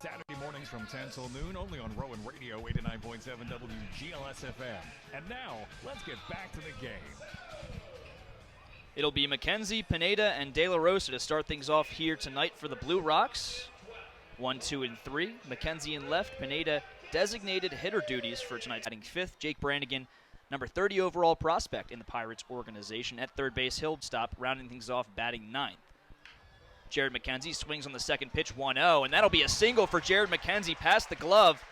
Saturday mornings from 10 till noon, only on Rowan Radio 89.7 WGLS-FM. And now, let's get back to the game. It'll be Mackenzie, Pineda, and De La Rosa to start things off here tonight for the Blue Rocks. 1, 2, and 3. Mackenzie in left, Pineda designated hitter duties for tonight's batting fifth. Jake Brannigan, number 30 overall prospect in the Pirates organization. At third base, he'll stop, rounding things off, batting ninth. Jared McKenzie swings on the second pitch, 1-0, and that'll be a single for Jared McKenzie past the glove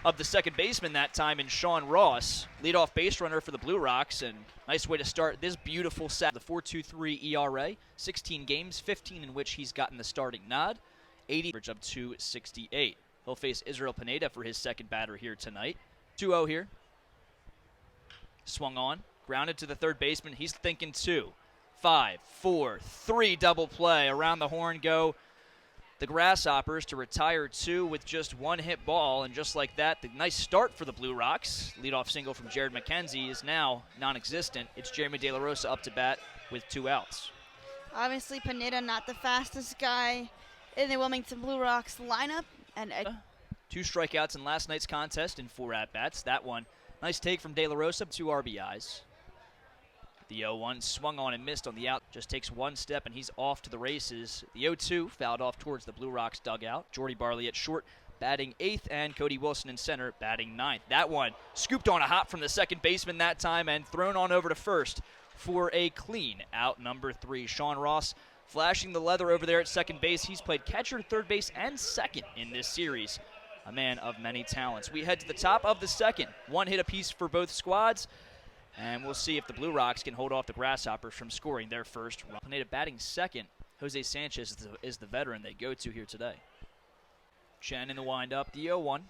of the second baseman that time in Sean Ross. Leadoff base runner for the Blue Rocks, and nice way to start this beautiful set. The 4.23 ERA, 16 games, 15 in which he's gotten the starting nod, 80 average of 268. He'll face Israel Pineda for his second batter here tonight. 2-0 here. Swung on, grounded to the third baseman. He's thinking 2. 5, 4, 3 double play. Around the horn go the Grasshoppers to retire 2 with just one hit ball. And just like that, the nice start for the Blue Rocks. Leadoff single from Jared McKenzie is now non-existent. It's Jeremy De La Rosa up to bat with 2 outs. Obviously, Pineda not the fastest guy in the Wilmington Blue Rocks lineup. And 2 strikeouts in last night's contest in 4 at-bats. That one, nice take from De La Rosa, 2 RBIs. The 0-1 swung on and missed on the out. Just takes one step and he's off to the races. The 0-2 fouled off towards the Blue Rocks dugout. Jordy Barley at short, batting 8th, and Cody Wilson in center, batting 9th. That one scooped on a hop from the second baseman that time and thrown on over to first for a clean out number 3. Sean Ross flashing the leather over there at second base. He's played catcher, third base, and second in this series. A man of many talents. We head to the top of the second. 1 hit apiece for both squads. And we'll see if the Blue Rocks can hold off the Grasshoppers from scoring their first run. Pineda batting second. Jose Sanchez is the veteran they go to here today. Chen in the windup, the 0-1.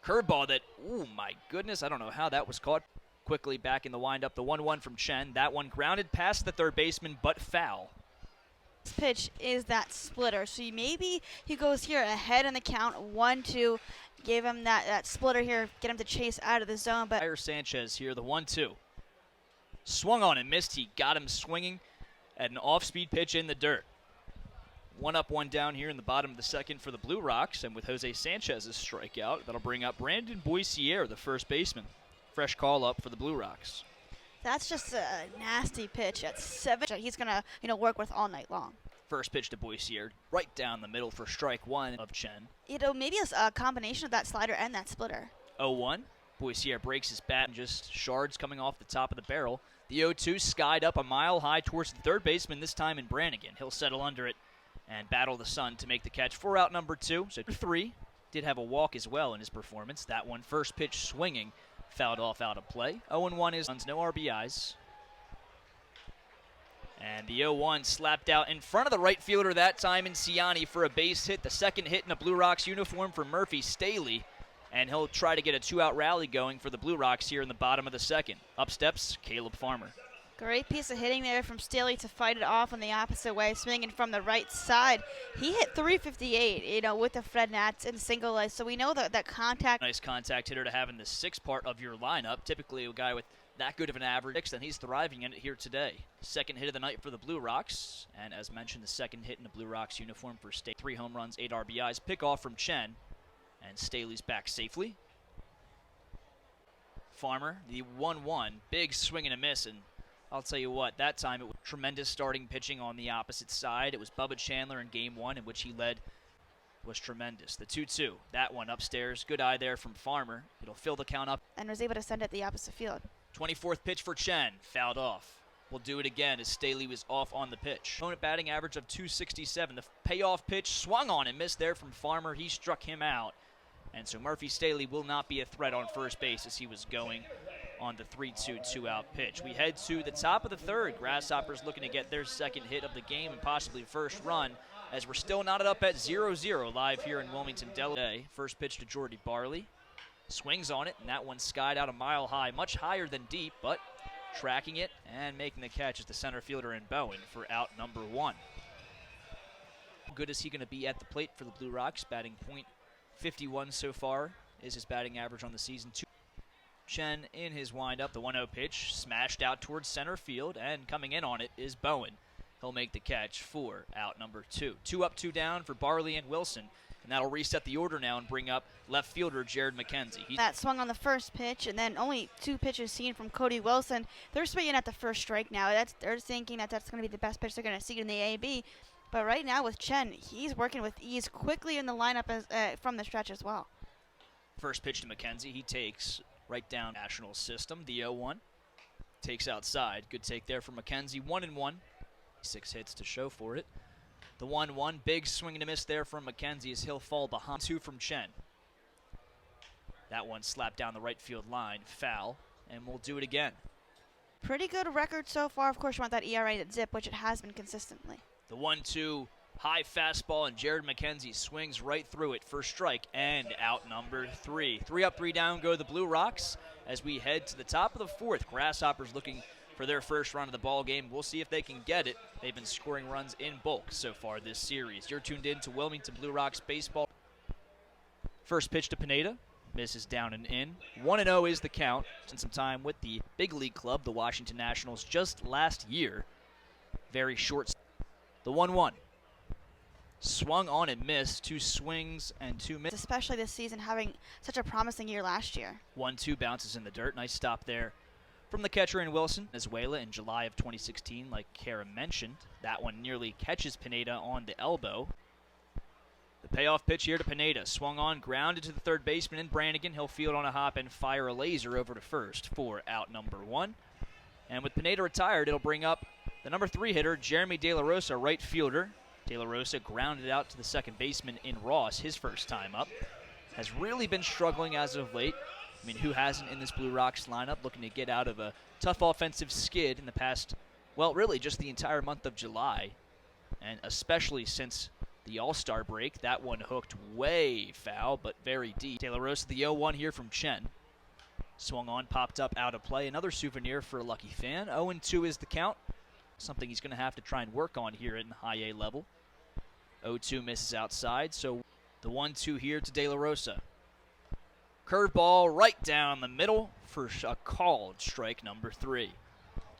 Curveball that, oh my goodness, I don't know how that was caught. Quickly back in the windup, the 1-1 from Chen. That one grounded past the third baseman, but foul. this pitch is that splitter. So maybe he goes here ahead in the count, 1-2. Give him that splitter here, get him to chase out of the zone. But Sanchez here, the 1-2. Swung on and missed. He got him swinging at an off-speed pitch in the dirt. 1 up, 1 down here in the bottom of the second for the Blue Rocks. And with Jose Sanchez's strikeout, that'll bring up Brandon Boissiere, the first baseman. Fresh call up for the Blue Rocks. That's just a nasty pitch at 7. He's going to work with all night long. First pitch to Boissiere, right down the middle for strike 1 of Chen. Maybe it's a combination of that slider and that splitter. 0-1. Boissiere breaks his bat and just shards coming off the top of the barrel. The 0-2 skied up a mile high towards the third baseman, this time in Brannigan. He'll settle under it and battle the sun to make the catch for out number 2. So 3 did have a walk as well in his performance. That one first pitch swinging, fouled off out of play. 0-1 is no RBIs. And the 0-1 slapped out in front of the right fielder that time in Ciani for a base hit. The second hit in a Blue Rocks uniform for Murphy Staley. And he'll try to get a 2-out rally going for the Blue Rocks here in the bottom of the second. Up steps Caleb Farmer. Great piece of hitting there from Staley to fight it off on the opposite way, swinging from the right side. He hit 358, with the Fred Nats in single A, so we know that contact. Nice contact hitter to have in the 6th part of your lineup. Typically a guy with that good of an average, and he's thriving in it here today. Second hit of the night for the Blue Rocks, and as mentioned, the second hit in the Blue Rocks uniform for Staley. 3 home runs, 8 RBIs. Pick off from Chen, and Staley's back safely. Farmer, the 1-1, big swing and a miss, and I'll tell you what, that time it was tremendous starting pitching on the opposite side. It was Bubba Chandler in Game 1, in which he led, was tremendous. The 2-2, that one upstairs. Good eye there from Farmer. It'll fill the count up. And was able to send it the opposite field. 24th pitch for Chen, fouled off. We'll do it again as Staley was off on the pitch. Opponent batting average of 267. The payoff pitch swung on and missed there from Farmer. He struck him out. And so Murphy Staley will not be a threat on first base as he was going on the 3-2 2-out pitch. We head to the top of the third. Grasshoppers looking to get their second hit of the game and possibly first run, as we're still knotted up at 0-0 live here in Wilmington, Delaware. First pitch to Jordy Barley. Swings on it, and that one skied out a mile high, much higher than deep, but tracking it and making the catch is the center fielder in Bowen for out number 1. How good is he going to be at the plate for the Blue Rocks? Batting .51 so far is his batting average on the season. Chen in his windup, the 1-0 pitch, smashed out towards center field, and coming in on it is Bowen. He'll make the catch for out number 2. 2 up, 2 down for Barley and Wilson. And that'll reset the order now and bring up left fielder Jared McKenzie. That swung on the first pitch, and then only 2 pitches seen from Cody Wilson. They're swinging at the first strike now. They're thinking that that's going to be the best pitch they're going to see in the AB. But right now with Chen, he's working with ease quickly in the lineup from the stretch as well. First pitch to McKenzie. He takes right down National System. The 0-1. Takes outside. Good take there for McKenzie. 1-1. 6 hits to show for it. The 1-1, big swing and a miss there from McKenzie as he'll fall behind. 2 from Chen. That one slapped down the right field line, foul, and we'll do it again. Pretty good record so far. Of course, you want that ERA to zip, which it has been consistently. The 1-2, high fastball, and Jared McKenzie swings right through it for strike and out number 3. 3 up, 3 down go the Blue Rocks as we head to the top of the 4th. Grasshoppers looking for their first run of the ball game. We'll see if they can get it. They've been scoring runs in bulk so far this series. You're tuned in to Wilmington Blue Rocks baseball. First pitch to Pineda. Misses down and in. 1-0 is the count. Spent some time with the big league club, the Washington Nationals, just last year. Very short. The 1-1. Swung on and missed. 2 swings and 2 misses. Especially this season, having such a promising year last year. 1-2 bounces in the dirt. Nice stop there from the catcher in Wilson. Venezuela in July of 2016, like Kara mentioned. That one nearly catches Pineda on the elbow. The payoff pitch here to Pineda. Swung on, grounded to the third baseman in Brannigan. He'll field on a hop and fire a laser over to first for out number 1. And with Pineda retired, it'll bring up the number 3 hitter, Jeremy De La Rosa, right fielder. De La Rosa grounded out to the second baseman in Ross, his first time up. Has really been struggling as of late. I mean, who hasn't in this Blue Rocks lineup, looking to get out of a tough offensive skid in the past, well, really just the entire month of July, and especially since the All-Star break. That one hooked way foul, but very deep. De La Rosa, the 0-1 here from Chen. Swung on, popped up, out of play. Another souvenir for a lucky fan. 0-2 is the count. Something he's going to have to try and work on here in high A level. 0-2 misses outside, so the 1-2 here to De La Rosa. Curveball right down the middle for a called strike number 3.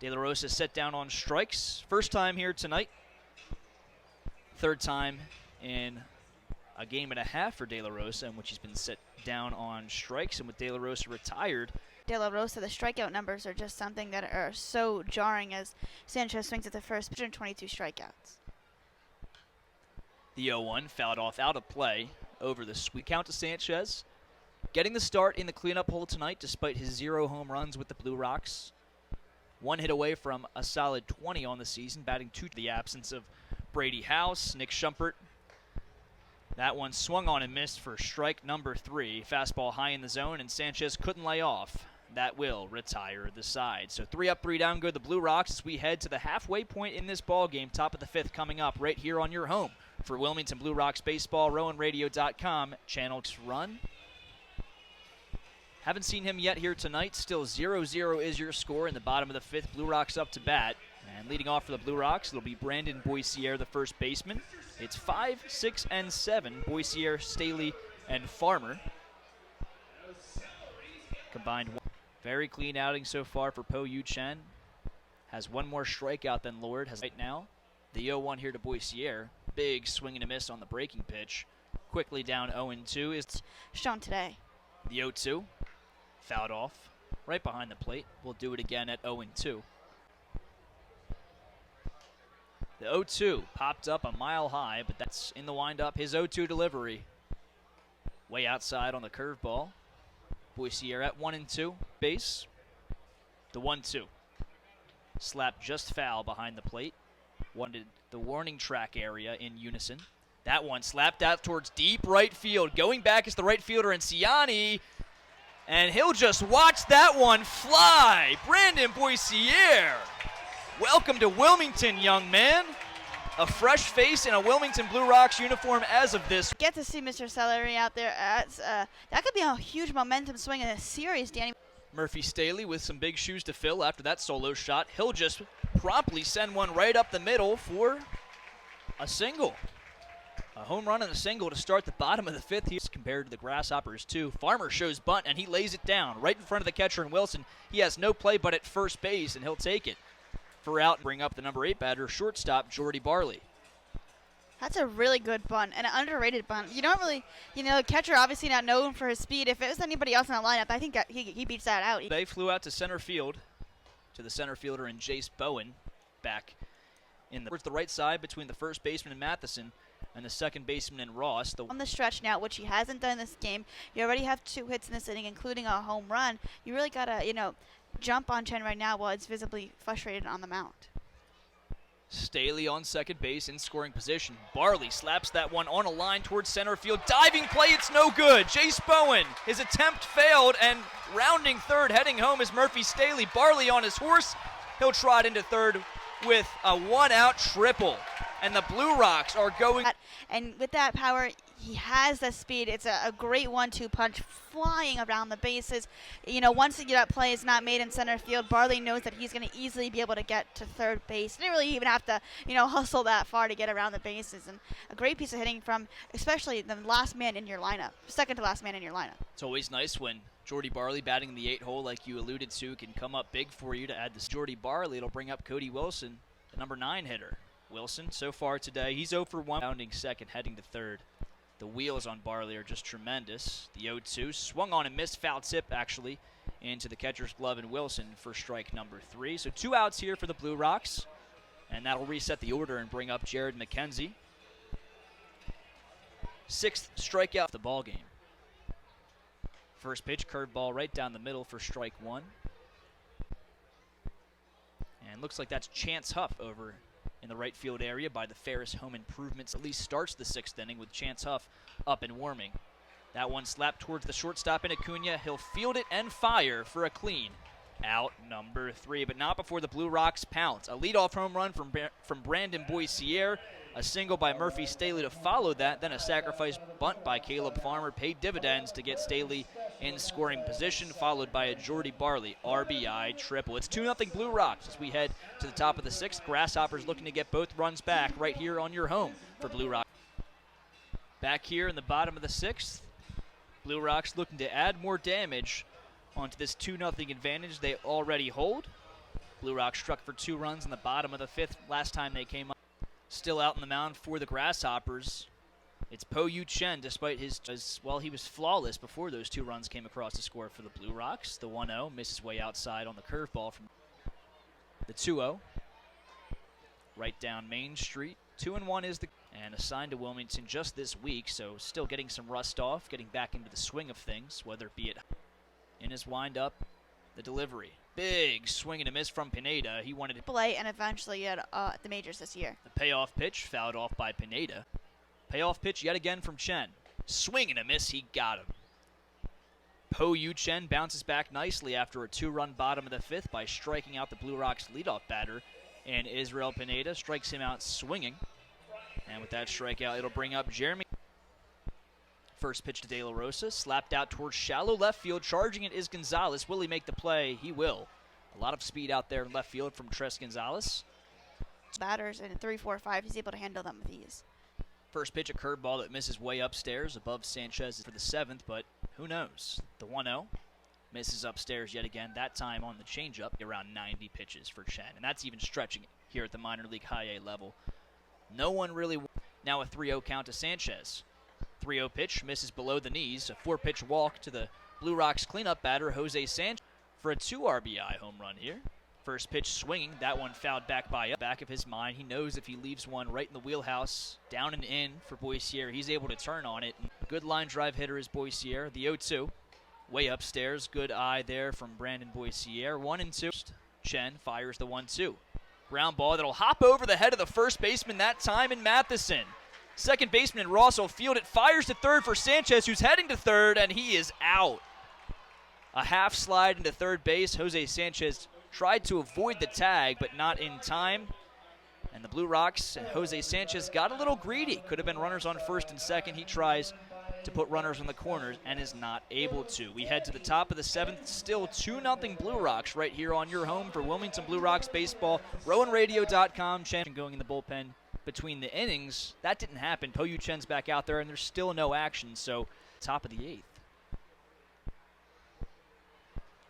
De La Rosa set down on strikes. First time here tonight. 3rd time in a game and a half for De La Rosa, in which he's been set down on strikes. And with De La Rosa retired, De La Rosa, the strikeout numbers are just something that are so jarring as Sanchez swings at the first pitch and 22 strikeouts. The 0-1 fouled off out of play over the sweep count to Sanchez. Getting the start in the cleanup hole tonight despite his 0 home runs with the Blue Rocks. 1 hit away from a solid 20 on the season, batting 2 to the absence of Brady House, Nick Schumpert. That one swung on and missed for strike number 3. Fastball high in the zone, and Sanchez couldn't lay off. That will retire the side. So 3 up, 3 down go the Blue Rocks as we head to the halfway point in this ball game. Top of the 5th coming up right here on your home for Wilmington Blue Rocks Baseball, RowanRadio.com, channel to run. Haven't seen him yet here tonight. Still 0-0 is your score in the bottom of the 5th. Blue Rocks up to bat. And leading off for the Blue Rocks, it'll be Brandon Boissiere, the first baseman. It's 5, 6, and 7. Boissiere, Staley, and Farmer. Combined one. Very clean outing so far for Po Yu Chen. Has 1 more strikeout than Lord has right now. The 0-1 here to Boissiere. Big swing and a miss on the breaking pitch. Quickly down 0-2 is shown today. The 0-2. Fouled off right behind the plate. We'll do it again at 0-2. The 0-2 popped up a mile high, but that's in the windup. His 0-2 delivery. Way outside on the curveball. Boissiere at 1-2 base. The 1-2. Slapped just foul behind the plate. Wanted the warning track area in unison. That one slapped out towards deep right field. Going back is the right fielder, Ciani. And he'll just watch that one fly. Brandon Boissiere. Welcome to Wilmington, young man. A fresh face in a Wilmington Blue Rocks uniform as of this. Get to see Mr. Celery out there. That could be a huge momentum swing in this series, Danny. Murphy Staley with some big shoes to fill after that solo shot. He'll just promptly send one right up the middle for a single. A home run and a single to start the bottom of the 5th here compared to the Grasshoppers, too. Farmer shows bunt, and he lays it down right in front of the catcher in Wilson. He has no play but at first base, and he'll take it. for out, bring up the number 8 batter, shortstop Jordy Barley. That's a really good bunt, and an underrated bunt. You don't really, catcher obviously not known for his speed. If it was anybody else in the lineup, I think that he beats that out. They flew out to center field, to the center fielder in Jace Bowen, back towards the right side between the first baseman and Matheson, and the second baseman and Ross. On the stretch now, which he hasn't done this game, you already have 2 hits in this inning, including a home run. You really gotta, jump on Chen right now while it's visibly frustrated on the mound. Staley on second base in scoring position. Barley slaps that one on a line towards center field. Diving play, it's no good. Jace Bowen, his attempt failed, and rounding third, heading home is Murphy Staley. Barley on his horse. He'll trot into third with a 1-out triple. And the Blue Rocks are going. And with that power, he has the speed. It's a great 1-2 punch flying around the bases. Once that play is not made in center field, Barley knows that he's going to easily be able to get to third base. He didn't really even have to, hustle that far to get around the bases. And a great piece of hitting from especially the last man in your lineup, second to last man in your lineup. It's always nice when Jordy Barley batting in the 8 hole, like you alluded to, can come up big for you to add this. Jordy Barley, it'll bring up Cody Wilson, the number 9 hitter. Wilson, so far today, he's 0 for 1, rounding second, heading to third. The wheels on Barley are just tremendous. The 0-2 swung on and missed, foul tip actually into the catcher's glove, and Wilson for strike number 3. So 2 outs here for the Blue Rocks, and that'll reset the order and bring up Jared McKenzie. 6th strikeout of the ball game. First pitch, curveball right down the middle for strike 1. And looks like that's Chance Huff over in the right field area by the Ferris Home Improvements. At least starts the 6th inning with Chance Huff up and warming. That one slapped towards the shortstop in Acuna. He'll field it and fire for a clean. Out number 3, but not before the Blue Rocks pounce. A leadoff home run from Brandon Boissiere. A single by Murphy Staley to follow that. Then a sacrifice bunt by Caleb Farmer paid dividends to get Staley in scoring position, followed by a Jordy Barley RBI triple. It's 2-0 Blue Rocks as we head to the top of the 6th. Grasshoppers looking to get both runs back right here on your home for Blue Rocks. Back here in the bottom of the 6th, Blue Rocks looking to add more damage onto this 2-0 advantage they already hold. Blue Rocks struck for 2 runs in the bottom of the 5th last time they came up. Still out on the mound for the Grasshoppers, it's Po Yu Chen, despite he was flawless before those 2 runs came across the score for the Blue Rocks. The 1-0 misses way outside on the curveball from the 2-0. Right down Main Street. 2-1 is and assigned to Wilmington just this week, so still getting some rust off, getting back into the swing of things, whether it be in his windup, the delivery. Big swing and a miss from Pineda. He wanted to play and eventually at the majors this year. The payoff pitch fouled off by Pineda. Payoff pitch yet again from Chen. Swing and a miss, he got him. Po Yu Chen bounces back nicely after a 2-run bottom of the 5th by striking out the Blue Rocks leadoff batter, and Israel Pineda strikes him out swinging. And with that strikeout, it'll bring up Jeremy. First pitch to De La Rosa, slapped out towards shallow left field. Charging it is Gonzalez. Will he make the play? He will. A lot of speed out there in left field from Tres Gonzalez. Batters in 3, 4, 5, he's able to handle them with ease. First pitch, a curveball that misses way upstairs above Sanchez for the 7th, but who knows? The 1-0 misses upstairs yet again, that time on the changeup, around 90 pitches for Chen, and that's even stretching it here at the minor league high A level. No one really. Now a 3-0 count to Sanchez. 3-0 pitch misses below the knees. A 4-pitch walk to the Blue Rocks cleanup batter, Jose Sanchez, for a 2 RBI home run here. First pitch swinging, that one fouled back by up. Back of his mind, he knows if he leaves one right in the wheelhouse, down and in for Boissiere, he's able to turn on it. A good line drive hitter is Boissiere. The 0-2, way upstairs, good eye there from Brandon Boissiere. 1-2. Chen fires the 1-2. Ground ball that'll hop over the head of the first baseman that time in Matheson. Second baseman Ross will field it, fires to third for Sanchez, who's heading to third, and he is out. A half slide into third base. Jose Sanchez tried to avoid the tag, but not in time. And the Blue Rocks and Jose Sanchez got a little greedy. Could have been runners on first and second. He tries to put runners on the corners and is not able to. We head to the top of the 7th. Still 2-0 Blue Rocks right here on your home for Wilmington Blue Rocks baseball. RowanRadio.com. Chen going in the bullpen between the innings. That didn't happen. Po Yu Chen's back out there, and there's still no action. So top of the 8th.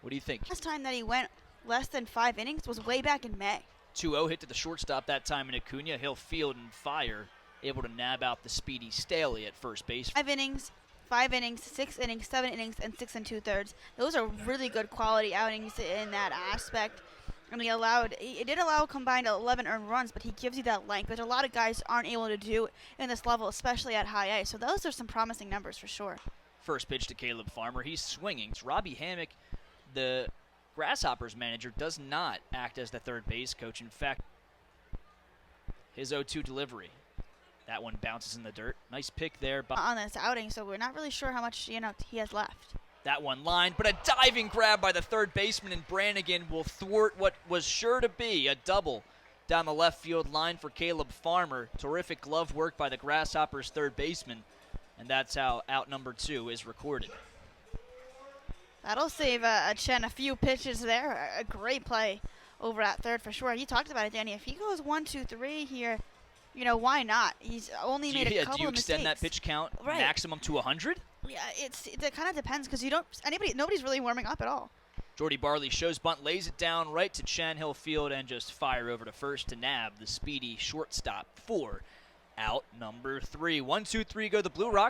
What do you think? Last time that he went less than 5 innings was way back in May. 2-0 hit to the shortstop that time in Acuna. He'll field and fire, able to nab out the speedy Staley at first base. 5 innings, 5 innings, 6 innings, 7 innings, and 6 2/3. Those are really good quality outings in that aspect. And it did allow a combined 11 earned runs, but he gives you that length, which a lot of guys aren't able to do in this level, especially at high A. So those are some promising numbers for sure. First pitch to Caleb Farmer. He's swinging. It's Robbie Hammock, the Grasshoppers manager, does not act as the third base coach. In fact, his 0-2 delivery. That one bounces in the dirt. Nice pick there On this outing, so we're not really sure how much he has left. That one lined, but a diving grab by the third baseman, and Brannigan will thwart what was sure to be a double down the left field line for Caleb Farmer. Terrific glove work by the Grasshoppers' third baseman, and that's how out number 2 is recorded. That'll save Chen a few pitches there. A great play over at third for sure. You talked about it, Danny. If he goes 1, 2, 3 here, why not? He's only made a couple of mistakes. Do you extend that pitch count maximum to 100? Yeah, it kind of depends because nobody's really warming up at all. Jordy Barley shows bunt, lays it down right to Chen. He'll field and just fire over to first to nab the speedy shortstop for out number 3. 1, 2, 3 go the Blue Rock.